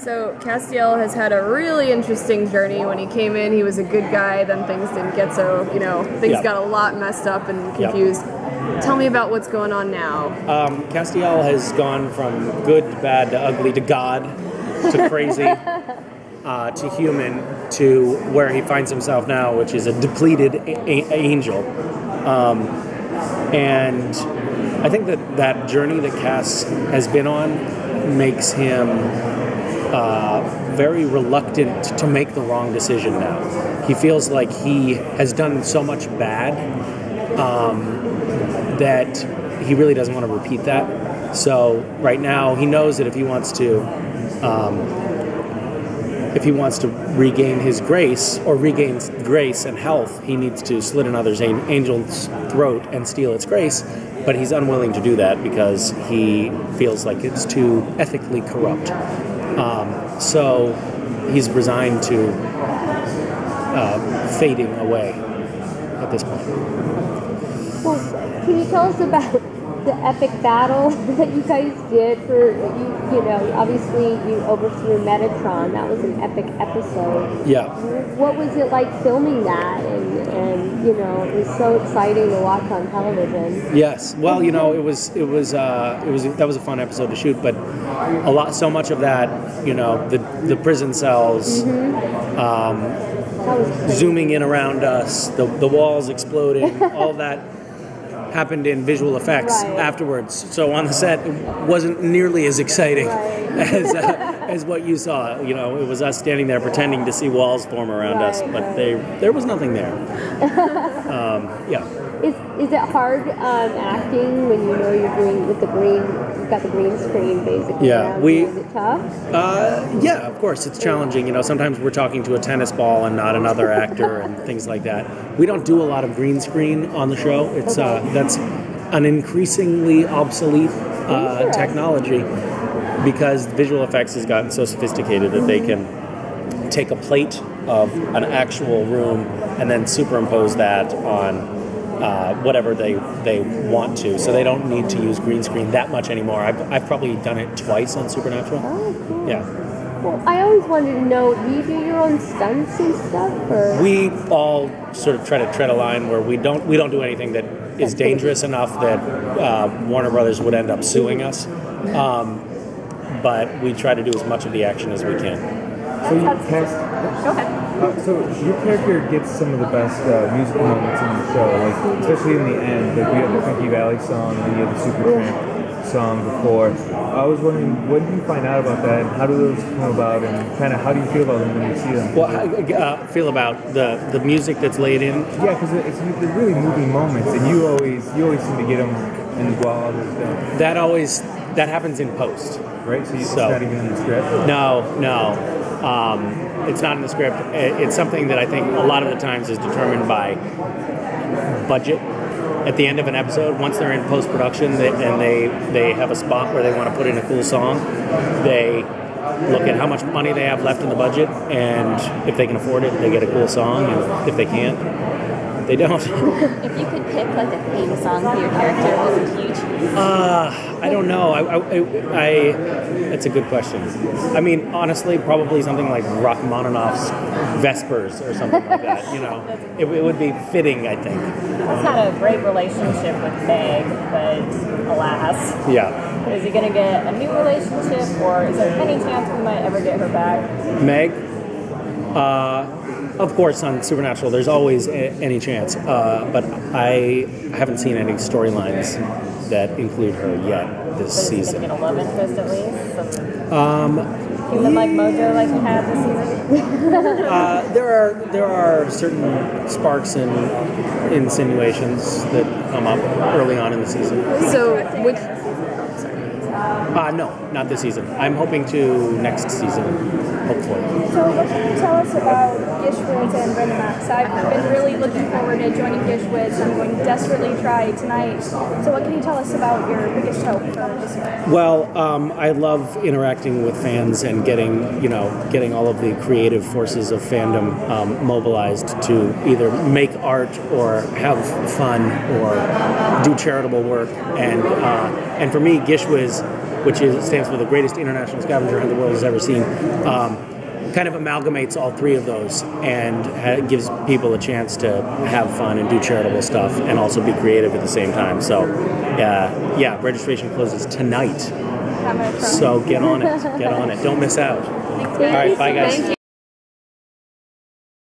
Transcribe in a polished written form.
So Castiel has had a really interesting journey. When he came in, he was a good guy. Then things didn't get so, things got a lot messed up and confused. Tell me about what's going on now. Castiel has gone from good to bad to ugly to God to crazy to human to where he finds himself now, which is a depleted angel. And I think that journey that Cass has been on makes him very reluctant to make the wrong decision now. He feels like he has done so much bad that he really doesn't want to repeat that. So right now he knows that if he wants to regain his grace or regain grace and health, he needs to slit another angel's throat and steal its grace. But he's unwilling to do that because he feels like it's too ethically corrupt. So he's resigned to fading away at this point. Well, can you tell us about the epic battle that you guys did for, obviously you overthrew Metatron. That was an epic episode. Yeah. What was it like filming that? And it was so exciting to watch on television. Yes. Well, that was a fun episode to shoot, but so much of that, the prison cells, zooming in around us, the walls exploding, all that happened in visual effects afterwards. So on the set, it wasn't nearly as exciting as what you saw. It was us standing there pretending to see walls form around us, but there was nothing there. Is it hard acting when you're doing with the green? You've got the green screen basically. Yeah, is it tough? Yeah, of course, it's challenging. Sometimes we're talking to a tennis ball and not another actor and things like that. We don't do a lot of green screen on the show. It's that's an increasingly obsolete technology because visual effects has gotten so sophisticated that they can take a plate of an actual room and then superimpose that on whatever they want to, so they don't need to use green screen that much anymore. I've probably done it twice on Supernatural. Oh, cool. Yeah. Well, I always wanted to know, do you do your own stunts and stuff? Or? We all sort of try to tread a line where we don't do anything that is dangerous enough that Warner Brothers would end up suing us. But we try to do as much of the action as we can. So you cast. Go ahead. So your character gets some of the best musical moments in the show, like especially in the end. Like you have the Funky Valley song, and you have the Supertramp song before. I was wondering, what did you find out about that? And how do those come about? And kind of how do you feel about them when you see them? Well, I feel about the music that's laid in. Yeah, because they're really moving moments, and you always seem to get them and while others don't. That happens in post. Right, so it's not even in the script? No. It's not in the script. It's something that I think a lot of the times is determined by budget. At the end of an episode, once they're in post-production and they have a spot where they want to put in a cool song, they look at how much money they have left in the budget, and if they can afford it, they get a cool song, and if they can't, they don't. If you could pick like a theme song for your character, what would you choose? I don't know. That's a good question. I mean, honestly, probably something like Rachmaninoff's Vespers or something like that. It would be fitting, I think. He's had a great relationship with Meg, but alas. Yeah. Is he going to get a new relationship, or is there any chance we might ever get her back? Meg? Of course, on Supernatural, there's always any chance. But I haven't seen any storylines that include her yet this season. Is he going to get a love interest at least? Human like Mojo like he had this season? There are certain sparks and insinuations that come up early on in the season. So, which... No, not this season. I'm hoping to next season, hopefully. So what can you tell us about Gishwiz and Renamax? I've been really looking forward to joining Gishwiz. I'm going to desperately try tonight. So what can you tell us about your biggest hope for this year? Well, I love interacting with fans and getting all of the creative forces of fandom mobilized to either make art or have fun or do charitable work. And for me, Gishwiz which stands for the greatest international scavenger hunt the world has ever seen. Kind of amalgamates all three of those and gives people a chance to have fun and do charitable stuff and also be creative at the same time. So, yeah, registration closes tonight. So get on it. Get on it. Don't miss out. All right, bye guys.